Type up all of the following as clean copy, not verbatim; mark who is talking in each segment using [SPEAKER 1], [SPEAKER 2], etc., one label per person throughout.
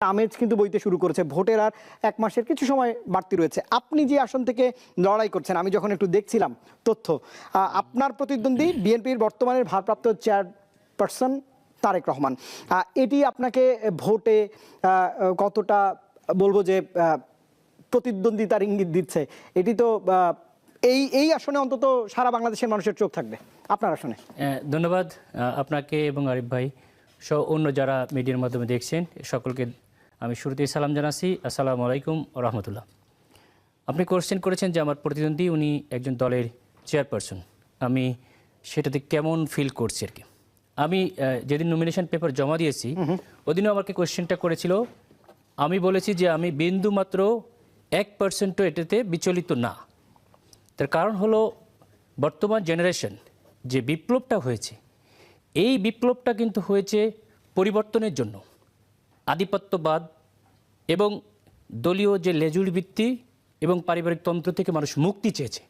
[SPEAKER 1] আমেজ কিন্তু বইতে শুরু করেছে। ভোটের আর 1 মাসের কিছু সময় বাড়তি রয়েছে। আপনি যে আসন থেকে লড়াই করছেন, আমি যখন একটু দেখছিলাম তথ্য, আপনার প্রতিদ্বন্দ্বী বিএনপির বর্তমানের ভারপ্রাপ্ত চেয়ারপারসন তারেক রহমান। এটি আপনাকে ভোটে কতটা বলবো যে প্রতিদ্বন্দ্বিতার ইঙ্গিত দিচ্ছে? এটি তো এই আসনে অন্তত সারা বাংলাদেশের মানুষের চোখ থাকবে আপনার আসনে।
[SPEAKER 2] ধন্যবাদ আপনাকে এবং আরিফ ভাই সহ অন্য যারা মিডিয়ার মাধ্যমে দেখছেন সকলকে আমি শুরুতেই সালাম জানাচ্ছি। আসসালামু আলাইকুম রহমতুল্লাহ। আপনি কোশ্চেন করেছেন যে আমার প্রতিদ্বন্দ্বী উনি একজন দলের চেয়ারপারসন, আমি সেটাতে কেমন ফিল করছি আর কি। আমি যেদিন নমিনেশন পেপার জমা দিয়েছি ওদিনও আমাকে কোশ্চেনটা করেছিল, আমি বলেছি যে আমি বিন্দু মাত্র 1% এটাতে বিচলিত না। তার কারণ হলো বর্তমান জেনারেশন যে বিপ্লবটা হয়েছে, এই বিপ্লবটা কিন্তু হয়েছে পরিবর্তনের জন্য। আধিপত্যবাদ এবং দলীয় যে লেজুড় ভিত্তি এবং পারিবারিক তন্ত্র থেকে মানুষ মুক্তি চেয়েছে।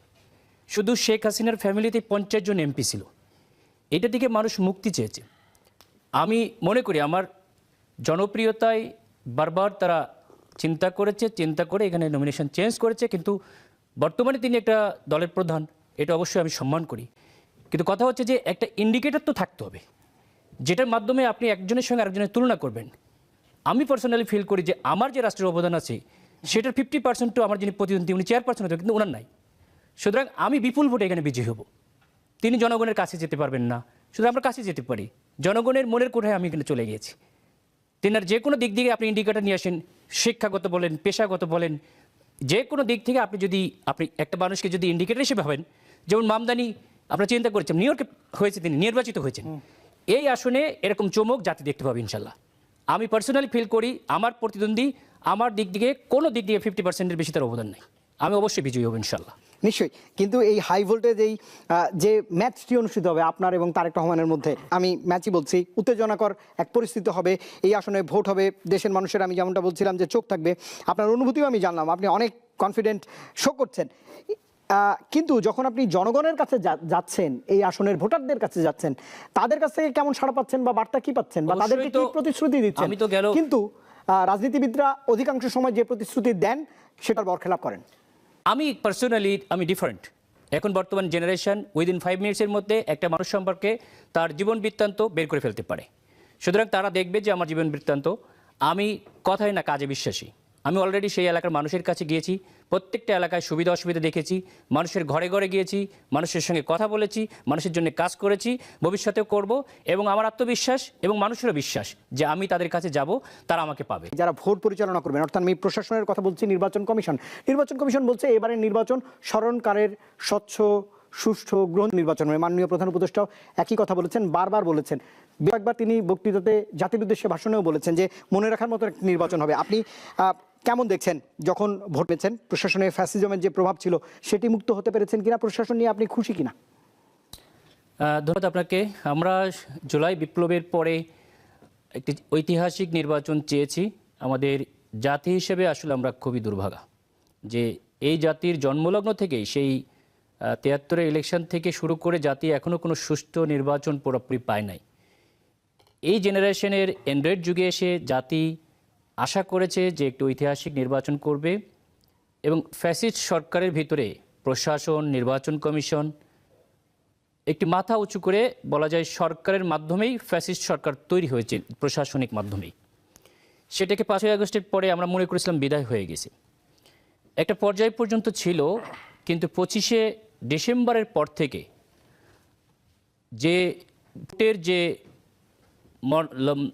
[SPEAKER 2] শুধু শেখ হাসিনার ফ্যামিলিতে 50 জন এমপি ছিল, এটা থেকে মানুষ মুক্তি চেয়েছে। আমি মনে করি আমার জনপ্রিয়তায় বারবার তারা চিন্তা করে এখানে নমিনেশন চেঞ্জ করেছে, কিন্তু বর্তমানে তিনি একটা দলের প্রধান, এটা অবশ্যই আমি সম্মান করি। কিন্তু কথা হচ্ছে যে একটা ইন্ডিকেটর তো থাকতে হবে, যেটার মাধ্যমে আপনি একজনের সঙ্গে আরেকজনের তুলনা করবেন। আমি পার্সোনালি ফিল করি যে আমার যে রাষ্ট্রের অবদান আছে সেটার 50% আমার যিনি প্রতিদ্বন্দ্বী উনি চেয়ারপারসন হতে, কিন্তু ওনার নাই। সুতরাং আমি বিপুল ভোটে এখানে বিজয়ী হব। তিনি জনগণের কাছে যেতে পারবেন না, শুধু আমরা কাছে যেতে পারি। জনগণের মনের কোঠায় আমি এখানে চলে গিয়েছি। তেনার যে কোনো দিক থেকে আপনি ইন্ডিকেটর নিয়ে আসেন, শিক্ষাগত বলেন, পেশাগত বলেন, যে কোনো দিক থেকে আপনি একটা মানুষকে যদি ইন্ডিকেটর হিসেবে ভাবেন, যেমন মামদানি আপনারা চিন্তা করেছেন নিউ ইয়র্কে হয়েছে, তিনি নির্বাচিত হয়েছেন। এই আসনে এরকম চমক জাতি দেখতে পাবে ইনশাল্লাহ। আমি পার্সোনালি ফিল করি আমার প্রতিদ্বন্দ্বী আমার দিক থেকে কোনো দিক দিয়ে 50%-এর বেশি তার অবদান নেই। আমি অবশ্যই বিজয়ী হব ইনশাল্লাহ।
[SPEAKER 1] নিশ্চয়ই, কিন্তু এই হাই ভোল্টেজ যে ম্যাচটি অনুষ্ঠিত হবে আপনার এবং তারেক রহমানের মধ্যে, আমি ম্যাচই বলছি, উত্তেজনাকর এক পরিস্থিতি হবে। এই আসনে ভোট হবে, দেশের মানুষের, আমি যেমনটা বলছিলাম যে চোখ থাকবে। আপনার অনুভূতিও আমি জানলাম, আপনি অনেক কনফিডেন্ট শো করছেন। কিন্তু যখন আপনি জনগণের কাছে যাচ্ছেন, এই আসনের ভোটারদের কাছে যাচ্ছেন, তাদের কাছ থেকে কেমন সাড়া পাচ্ছেন বা বার্তা কি পাচ্ছেন বা তাদেরকে কি প্রতিশ্রুতি দিচ্ছেন? কিন্তু রাজনীতিবিদরা অধিকাংশ সময় যে প্রতিশ্রুতি দেন সেটার বরখেলাপ করেন।
[SPEAKER 2] আমি পার্সোনালি ডিফারেন্ট। এখন বর্তমান জেনারেশন উইদিন 5 মিনিটসের মধ্যে একটা মানুষ সম্পর্কে তার জীবন বৃত্তান্ত বের করে ফেলতে পারে। সুতরাং তারা দেখবে যে আমার জীবন বৃত্তান্ত, আমি কথায় না কাজে বিশ্বাসী। আমি অলরেডি সেই এলাকার মানুষের কাছে গিয়েছি, প্রত্যেকটা এলাকায় সুবিধা অসুবিধা দেখেছি, মানুষের ঘরে ঘরে গিয়েছি, মানুষের সঙ্গে কথা বলেছি, মানুষের জন্য কাজ করেছি, ভবিষ্যতেও করব। এবং আমার আত্মবিশ্বাস এবং মানুষেরও বিশ্বাস যে আমি তাদের কাছে যাব, তারা আমাকে পাবে।
[SPEAKER 1] যারা ভোট পরিচালনা করবেন, অর্থাৎ আমি প্রশাসনের কথা বলছি, নির্বাচন কমিশন বলছে এবারের নির্বাচন স্মরণকারের, স্বচ্ছ, সুষ্ঠু, গ্রহণ নির্বাচন হবে। মাননীয় প্রধান উপদেষ্টাও একই কথা বলেছেন, বারবার বলেছেন। একবার তিনি বক্তৃতাতে জাতির উদ্দেশ্যে ভাষণেও বলেছেন যে মনে রাখার মতো একটা নির্বাচন হবে। আপনি কেমন দেখছেন যখন ভোট পেয়েছেন? প্রশাসনের ফ্যাসিজমের যে প্রভাব ছিল সেটি মুক্ত হতে পেরেছেন কিনা? প্রশাসন নিয়ে আপনি খুশি কিনা?
[SPEAKER 2] ধন্যবাদ আপনাকে। আমরা জুলাই বিপ্লবের পরে একটি ঐতিহাসিক নির্বাচন চেয়েছি। আমাদের জাতি হিসেবে আসলে আমরা খুবই দুর্ভাগা যে এই জাতির জন্মলগ্ন থেকেই সেই 73-এর ইলেকশন থেকে শুরু করে জাতি এখনও কোনো সুষ্ঠু নির্বাচন পুরোপুরি পায় নাই। এই জেনারেশনের অ্যান্ড্রয়েড যুগে এসে জাতি আশা করেছে যে একটি ঐতিহাসিক নির্বাচন করবে এবং ফ্যাসিস্ট সরকারের ভিতরে প্রশাসন, নির্বাচন কমিশন একটি মাথা উঁচু করে বলা যায় সরকারের মাধ্যমেই ফ্যাসিস্ট সরকার তৈরি হয়েছে, প্রশাসনিক মাধ্যমেই। সেটাকে 5ই আগস্টের পরে আমরা মনে করেছিলাম বিদায় হয়ে গেছে, একটা পর্যায় পর্যন্ত ছিল। কিন্তু 25শে ডিসেম্বরের পর থেকে যে ভোটের যে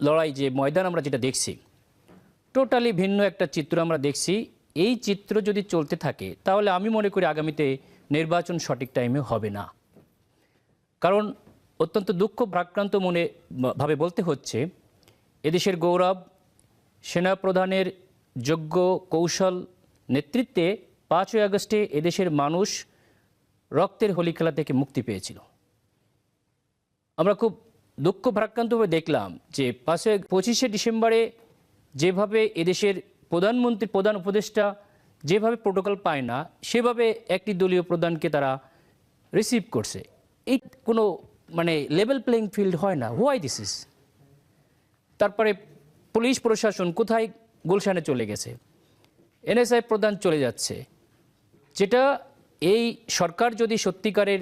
[SPEAKER 2] লড়াই, যে ময়দান আমরা যেটা দেখছি, টোটালি ভিন্ন একটা চিত্র আমরা দেখছি। এই চিত্র যদি চলতে থাকে তাহলে আমি মনে করি আগামীতে নির্বাচন সঠিক টাইমে হবে না। কারণ অত্যন্ত দুঃখ ভারাক্রান্ত ভাবে বলতে হচ্ছে, এদেশের গৌরব সেনাপ্রধানের যোগ্য কৌশল নেতৃত্বে 5ই আগস্টে এদেশের মানুষ রক্তের হোলি খেলা থেকে মুক্তি পেয়েছিল। আমরা খুব দুঃখ ভারাক্রান্তভাবে দেখলাম যে 25শে ডিসেম্বরে যেভাবে এদেশের প্রধানমন্ত্রী, প্রধান উপদেষ্টা যেভাবে প্রোটোকল পায় না, সেভাবে একটি দলীয় প্রধানকে তারা রিসিভ করছে। এই কোনো লেভেল প্লেইং ফিল্ড হয় না। Why this is? তারপরে পুলিশ প্রশাসন কোথায় গুলশানে চলে গেছে, এনএসআই প্রধান চলে যাচ্ছে, যেটা এই সরকার যদি সত্যিকারের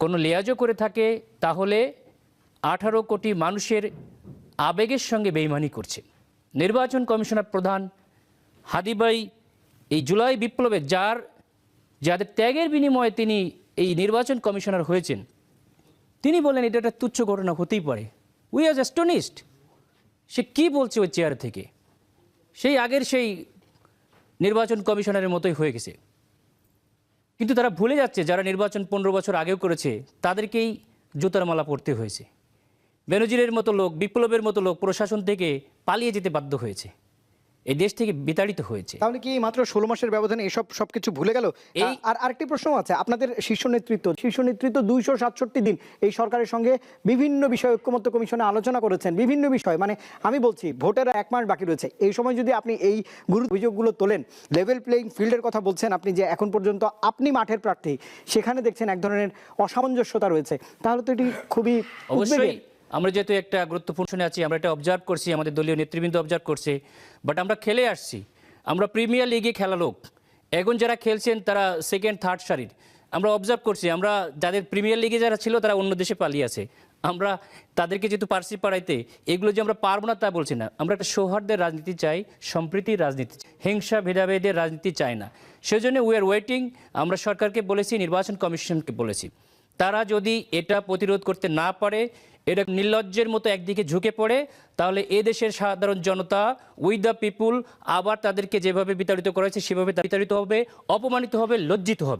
[SPEAKER 2] কোনো লিয়াজও করে থাকে তাহলে 18 কোটি মানুষের আবেগের সঙ্গে বেইমানি করছে। নির্বাচন কমিশনার প্রধান হাদি ভাই এই জুলাই বিপ্লবে যাদের ত্যাগের বিনিময়ে তিনি এই নির্বাচন কমিশনার হয়েছেন, তিনি বলেন এটা একটা তুচ্ছ ঘটনা হতেই পারে। We are astonished. সে কি বলছে ওই চেয়ার থেকে? সেই আগের সেই নির্বাচন কমিশনারের মতোই হয়ে গেছে। কিন্তু তারা ভুলে যাচ্ছে যারা নির্বাচন 15 বছর আগেও করেছে তাদেরকেই জুতার মালা পরতে হয়েছে। বেনজিরের মতো লোক, বিপ্লবের মতো লোক প্রশাসন থেকে পালিয়ে যেতে বাধ্য হয়েছে, এই দেশ থেকে বিতাড়িত হয়েছে।
[SPEAKER 1] তাহলে কি মাত্র 16 মাসের ব্যবধানে এসব সবকিছু ভুলে গেল? আর আরেকটি প্রশ্ন আছে, আপনাদের শীর্ষ নেতৃত্ব 267 দিন এই সরকারের সঙ্গে বিভিন্ন বিষয়ে ঐক্যমত্য কমিশনে আলোচনা করেছেন, বিভিন্ন বিষয়, মানে আমি বলছি ভোটের 1 মাস বাকি রয়েছে, এই সময় যদি আপনি এই গুরুত্ব অভিযোগগুলো তোলেন, লেভেল প্লেইং ফিল্ডের কথা বলছেন আপনি, যে এখন পর্যন্ত আপনি মাঠের প্রার্থী, সেখানে দেখছেন এক ধরনের অসামঞ্জস্যতা রয়েছে, তাহলে তো এটি খুবই
[SPEAKER 2] অবশ্যই। আমরা যেহেতু একটা গুরুত্বপূর্ণ শুনে আছি, আমরা এটা অবজার্ভ করছি, আমাদের দলীয় নেতৃবৃন্দ অবজার্ভ করছে, বাট আমরা খেলে আসছি, আমরা প্রিমিয়ার লিগে খেলা লোক, এখন যারা খেলছেন তারা সেকেন্ড থার্ড সারির, আমরা অবজার্ভ করছি, আমরা যাদের প্রিমিয়ার লিগে যারা ছিল তারা অন্য দেশে পালিয়ে আছে, আমরা তাদেরকে যেহেতু পার্সি পাড়াইতে, এগুলো যে আমরা পারবো না তা বলছি না, আমরা একটা সৌহার্দ্যের রাজনীতি চাই, সম্প্রীতির রাজনীতি, হিংসা ভেদাভেদের রাজনীতি চাই না। সেজন্য উই আর ওয়েটিং। আমরা সরকারকে বলেছি, নির্বাচন কমিশনকে বলেছি, তারা যদি এটা প্রতিরোধ করতে না পারে, এটা নির্লজ্জের মতো একদিকে ঝুঁকে পড়ে, তাহলে এ দেশের সাধারণ জনতা, উই দ্য পিপুল, আবার তাদেরকে যেভাবে বিতাড়িত করা হয়েছে সেভাবে বিতাড়িত হবে, অপমানিত হবে, লজ্জিত হবে।